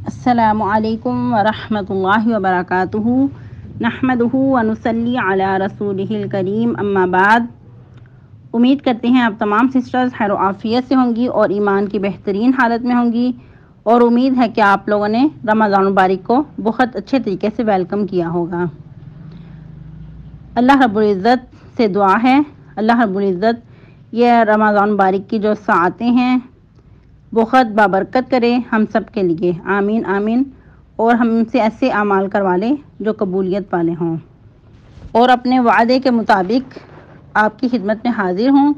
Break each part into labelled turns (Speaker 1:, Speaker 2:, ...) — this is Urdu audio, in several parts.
Speaker 1: السلام علیکم ورحمۃ اللہ وبرکاتہ نحمدہ ونصلی علی رسولہ الکریم اما بعد۔ امید کرتے ہیں آپ تمام سسٹرز خیر و عافیت سے ہوں گی اور ایمان کی بہترین حالت میں ہوں گی، اور امید ہے کہ آپ لوگوں نے رمضان مبارک کو بہت اچھے طریقے سے ویلکم کیا ہوگا۔ اللہ رب العزت سے دعا ہے اللہ رب العزت یہ رمضان مبارک کی جو ساعتیں ہیں بہت بابرکت کرے ہم سب کے لیے، آمین آمین، اور ہم سے ایسے اعمال کروا لے جو قبولیت والے ہوں، اور اپنے وعدے کے مطابق آپ کی خدمت میں حاضر ہوں۔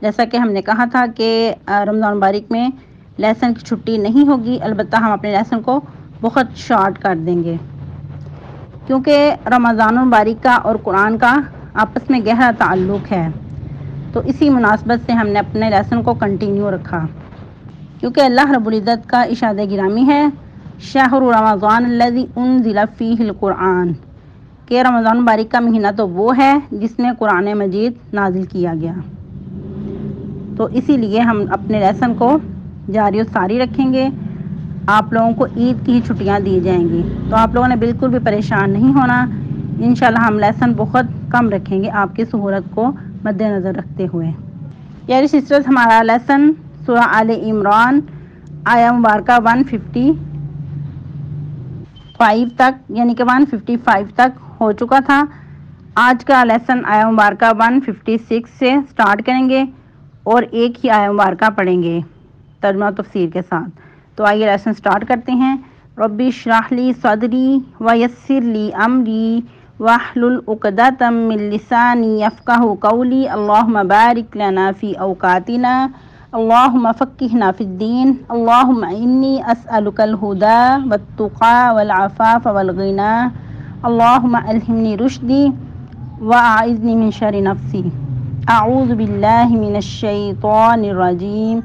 Speaker 1: جیسا کہ ہم نے کہا تھا کہ رمضان مبارک میں لیسن کی چھٹی نہیں ہوگی، البتہ ہم اپنے لیسن کو بہت شارٹ کر دیں گے، کیونکہ رمضان مبارک کا اور قرآن کا آپس میں گہرا تعلق ہے، تو اسی مناسبت سے ہم نے اپنے لیسن کو کنٹینیو رکھا، کیونکہ اللہ رب العزت کا ارشاد گرامی ہے شہر رمضان الذی انزل فیہ القرآن، کہ رمضان مبارک کا مہینہ تو وہ ہے جس میں قرآن مجید نازل کیا گیا۔ تو اسی لیے ہم اپنے لیسن کو جاری و ساری رکھیں گے۔ آپ لوگوں کو عید کی ہی چھٹیاں دی جائیں گی، تو آپ لوگوں نے بالکل بھی پریشان نہیں ہونا۔ انشاءاللہ ہم لیسن بہت کم رکھیں گے آپ کی سہولت کو مد نظر رکھتے ہوئے۔ پیاری سسٹرز، ہمارا لیسن سورہ آل عمران آیہ مبارکہ 155 تک یعنی کہ 155 تک ہو چکا تھا۔ آج کا لیسن آیہ مبارکہ 156 سے سٹارٹ کریں گے اور ایک ہی آیہ مبارکہ پڑھیں گے ترجمہ تفسیر کے ساتھ۔ تو آئیے لیسن سٹارٹ کرتے ہیں۔ ربی اشرح لی صدری ویسر لی امری واحلل عقدۃ من لسانی یفقہوا قولی اللہم بارک لنا فی اوقاتنا اللہم فقہنا فی الدین اللہم انی اسألک الہدی والتقی والعفاف والغنی اللہم الہمنی رشدی واعذنی من شر نفسی اعوذ باللہ من الشیطان الرجیم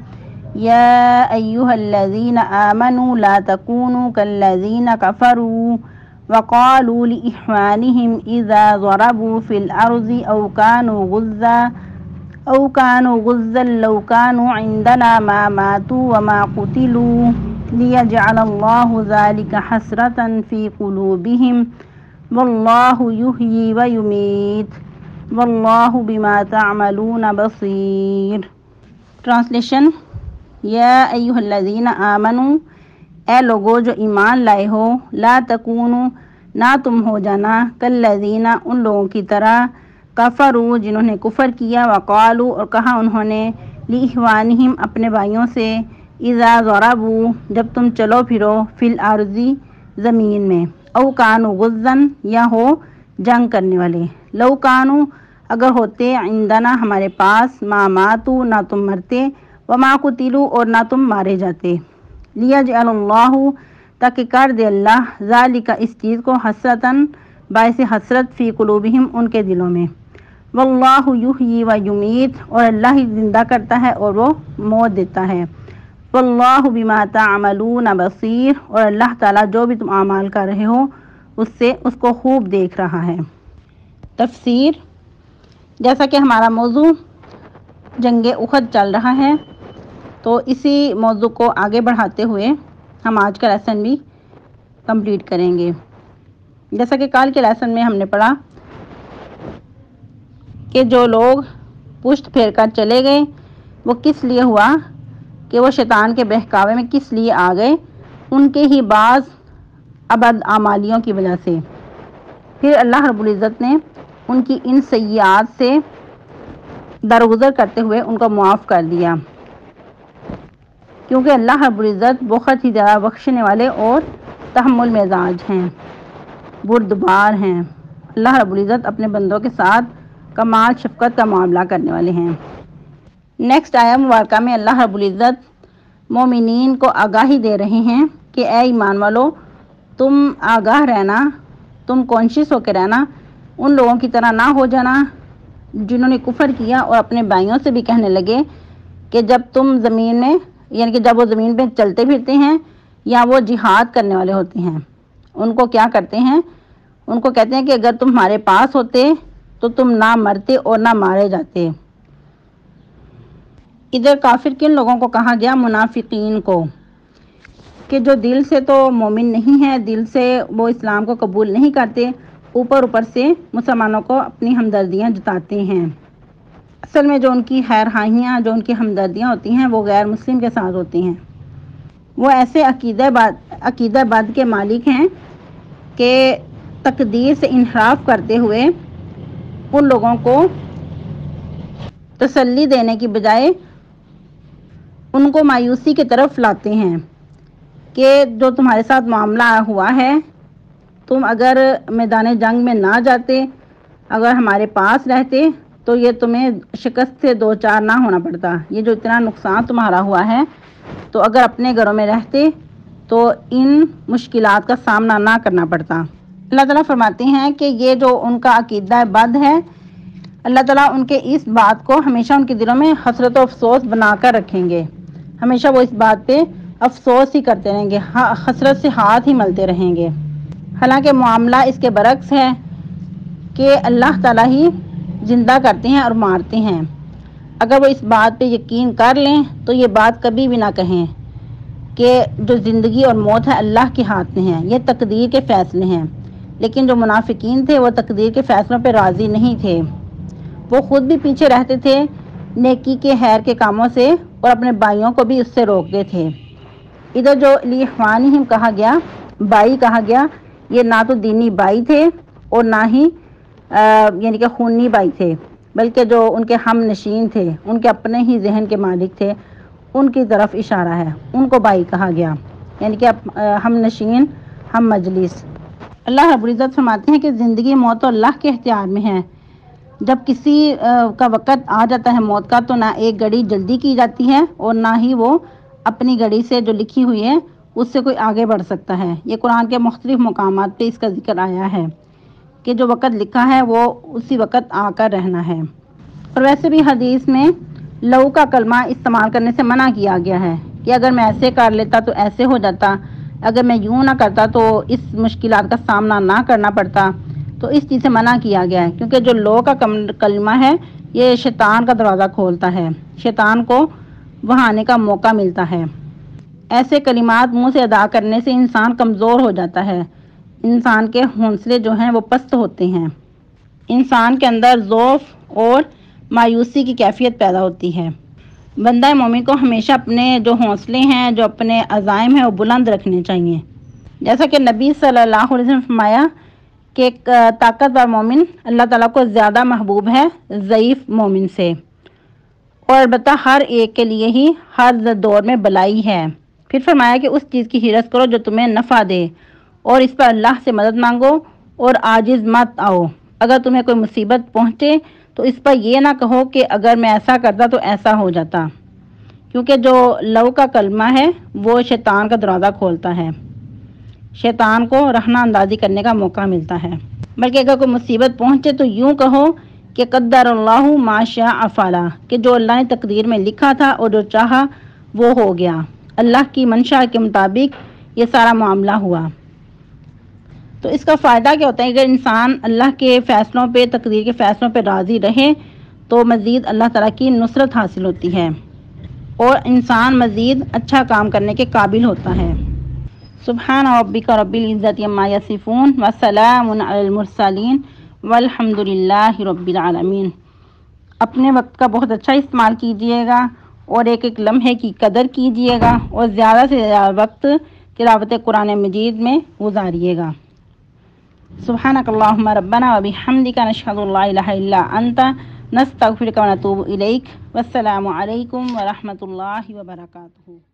Speaker 1: یا ایہا الذین آمنوا لا تکونوا کالذین کفروا وقالوا لإخوانهم إذا ضربوا في الأرض أو كانوا غزا لو كانوا عندنا ما ماتوا وما قتلوا ليجعل الله ذلك حسرة في قلوبهم والله يحيي ويميت والله بما تعملون بصير۔ ٹرانسلیشن: یا ایھا الذین آمنوا، اے لوگو جو ایمان لائے ہو، لا تکونوا، نہ تم ہو جانا، کالذین، ان لوگوں کی طرح، کفروا، جنہوں نے کفر کیا، وقالوا، اور کہا انہوں نے، لاخوانہم، اپنے بھائیوں سے، اذا ضربوا، جب تم چلو پھرو، فی الارض، زمین میں، او کانوا غزا، یا ہو جنگ کرنے والے، لو کانوا، اگر ہوتے، عندنا، ہمارے پاس، ما ماتوا، نہ تم مرتے، وما قتلوا، اور نہ تم مارے جاتے، لیجعل اللہ، تاکہ کر دے اللہ، ذالک، اس چیز کو، حسرتاً، باعث حسرت، فی قلوبہم، ان کے دلوں میں، واللہ یحیی و یمیت، اور اللہ ہی زندہ کرتا ہے اور وہ موت دیتا ہے، واللہ بما تعملون بصیر، اور اللہ تعالیٰ جو بھی تم اعمال کر رہے ہو اس کو خوب دیکھ رہا ہے۔ تفسیر: جیسا کہ ہمارا موضوع جنگ احد چل رہا ہے، تو اسی موضوع کو آگے بڑھاتے ہوئے ہم آج کا لیسن بھی کمپلیٹ کریں گے۔ جیسا کہ کل کے لیسن میں ہم نے پڑھا کہ جو لوگ پشت پھیر کر چلے گئے وہ کس لیے ہوا، کہ وہ شیطان کے بہکاوے میں کس لیے آ گئے، ان کے ہی بعض ابد اعمالیوں کی وجہ سے۔ پھر اللہ رب العزت نے ان کی ان سیئات سے درگزر کرتے ہوئے ان کو معاف کر دیا، کیونکہ اللہ رب العزت بہت ہی زیادہ بخشنے والے اور تحمل مزاج ہیں، بردبار ہیں۔ اللہ رب العزت اپنے بندوں کے ساتھ کمال شفقت کا معاملہ کرنے والے ہیں۔ نیکسٹ آیہ مبارکہ میں اللہ رب العزت مومنین کو آگاہی دے رہے ہیں کہ اے ایمان والو، تم آگاہ رہنا، تم کانشیس ہو کے رہنا، ان لوگوں کی طرح نہ ہو جانا جنہوں نے کفر کیا اور اپنے بھائیوں سے بھی کہنے لگے کہ جب تم زمین میں، یعنی کہ جب وہ زمین پہ چلتے پھرتے ہیں یا وہ جہاد کرنے والے ہوتے ہیں، ان کو کیا کرتے ہیں، ان کو کہتے ہیں کہ اگر تم ہمارے پاس ہوتے تو تم نہ مرتے اور نہ مارے جاتے۔ ادھر کافر کن لوگوں کو کہا گیا؟ منافقین کو۔ کہ جو دل سے تو مومن نہیں ہے، دل سے وہ اسلام کو قبول نہیں کرتے، اوپر سے مسلمانوں کو اپنی ہمدردیاں جتاتے ہیں۔ اصل میں جو ان کی خیرخواہیاں، جو ان کی ہمدردیاں ہوتی ہیں وہ غیر مسلم کے ساتھ ہوتی ہیں۔ وہ ایسے عقیدہ بد کے مالک ہیں کہ تقدیر سے انحراف کرتے ہوئے ان لوگوں کو تسلی دینے کی بجائے ان کو مایوسی کی طرف لاتے ہیں کہ جو تمہارے ساتھ معاملہ ہوا ہے، تم اگر میدان جنگ میں نہ جاتے، اگر ہمارے پاس رہتے تو یہ تمہیں شکست سے دو چار نہ ہونا پڑتا، یہ جو اتنا نقصان تمہارا ہوا ہے، تو اگر اپنے گھروں میں رہتے تو ان مشکلات کا سامنا نہ کرنا پڑتا۔ اللہ تعالیٰ فرماتے ہیں کہ یہ جو ان کا عقیدہ بد ہے، اللہ تعالیٰ ان کے اس بات کو ہمیشہ ان کے دلوں میں حسرت و افسوس بنا کر رکھیں گے، ہمیشہ وہ اس بات پہ افسوس ہی کرتے رہیں گے، حسرت سے ہاتھ ہی ملتے رہیں گے۔ حالانکہ معاملہ اس کے برعکس ہے کہ اللہ تعالیٰ ہی زندہ کرتے ہیں اور مارتے ہیں۔ اگر وہ اس بات پہ یقین کر لیں تو یہ بات کبھی بھی نہ کہیں کہ جو زندگی اور موت ہے اللہ کے ہاتھ میں ہے، یہ تقدیر کے فیصلے ہیں۔ لیکن جو منافقین تھے وہ تقدیر کے فیصلوں پہ راضی نہیں تھے، وہ خود بھی پیچھے رہتے تھے نیکی کے خیر کے کاموں سے اور اپنے بھائیوں کو بھی اس سے روکتے تھے۔ ادھر جو لِإِخْوَانِهِمْ کہا گیا، بھائی کہا گیا، یہ نہ تو دینی بھائی تھے اور نہ ہی یعنی کہ خونی بھائی تھے، بلکہ جو ان کے ہم نشین تھے، ان کے اپنے ہی ذہن کے مالک تھے، ان کی طرف اشارہ ہے، ان کو بھائی کہا گیا، یعنی کہ ہم نشین، ہم مجلس۔ اللہ رب العزت فرماتے ہیں کہ زندگی موت تو اللہ کے اختیار میں ہے۔ جب کسی کا وقت آ جاتا ہے موت کا تو نہ ایک گھڑی جلدی کی جاتی ہے اور نہ ہی وہ اپنی گھڑی سے جو لکھی ہوئی ہے اس سے کوئی آگے بڑھ سکتا ہے۔ یہ قرآن کے مختلف مقامات پہ اس کا ذکر آیا ہے کہ جو وقت لکھا ہے وہ اسی وقت آ کر رہنا ہے۔ اور ویسے بھی حدیث میں لو کا کلمہ استعمال کرنے سے منع کیا گیا ہے کہ اگر میں ایسے کر لیتا تو ایسے ہو جاتا، اگر میں یوں نہ کرتا تو اس مشکلات کا سامنا نہ کرنا پڑتا، تو اس چیز سے منع کیا گیا ہے، کیونکہ جو لو کا کلمہ ہے یہ شیطان کا دروازہ کھولتا ہے، شیطان کو وہاں آنے کا موقع ملتا ہے۔ ایسے کلمات منہ سے ادا کرنے سے انسان کمزور ہو جاتا ہے، انسان کے حوصلے جو ہیں وہ پست ہوتے ہیں، انسان کے اندر ضعف اور مایوسی کی کیفیت پیدا ہوتی ہے۔ بندہ مومن کو ہمیشہ اپنے جو حوصلے ہیں، جو اپنے عزائم ہیں وہ بلند رکھنے چاہیے۔ جیسا کہ نبی صلی اللہ علیہ وسلم نے فرمایا کہ طاقتور مومن اللہ تعالیٰ کو زیادہ محبوب ہے ضعیف مومن سے، اور البتہ ہر ایک کے لیے ہی ہر دور میں بلائی ہے۔ پھر فرمایا کہ اس چیز کی حرص کرو جو تمہیں نفع دے، اور اس پر اللہ سے مدد مانگو اور عاجز مت آؤ۔ اگر تمہیں کوئی مصیبت پہنچے تو اس پر یہ نہ کہو کہ اگر میں ایسا کرتا تو ایسا ہو جاتا، کیونکہ جو لو کا کلمہ ہے وہ شیطان کا دروازہ کھولتا ہے، شیطان کو رہنا اندازی کرنے کا موقع ملتا ہے۔ بلکہ اگر کوئی مصیبت پہنچے تو یوں کہو کہ قدر اللہ ما شاء فعل، کہ جو اللہ نے تقدیر میں لکھا تھا اور جو چاہا وہ ہو گیا، اللہ کی منشا کے مطابق یہ سارا معاملہ ہوا۔ تو اس کا فائدہ کیا ہوتا ہے؟ اگر انسان اللہ کے فیصلوں پہ، تقدیر کے فیصلوں پہ راضی رہے تو مزید اللہ تعالیٰ کی نصرت حاصل ہوتی ہے اور انسان مزید اچھا کام کرنے کے قابل ہوتا ہے۔ سبحان ربک رب العزت عما یصفون وسلام علی المرسلین والحمد للہ رب العالمین۔ اپنے وقت کا بہت اچھا استعمال کیجیے گا اور ایک ایک لمحے کی قدر کیجیے گا اور زیادہ سے زیادہ وقت تلاوت قرآن مجید میں گزاریے گا۔ سبحانک اللہم ربنا وبحمدک نشہد ان لا الہ الا انت نستغفرک ونتوب الیک۔ والسلام علیکم ورحمۃ اللہ وبرکاتہ۔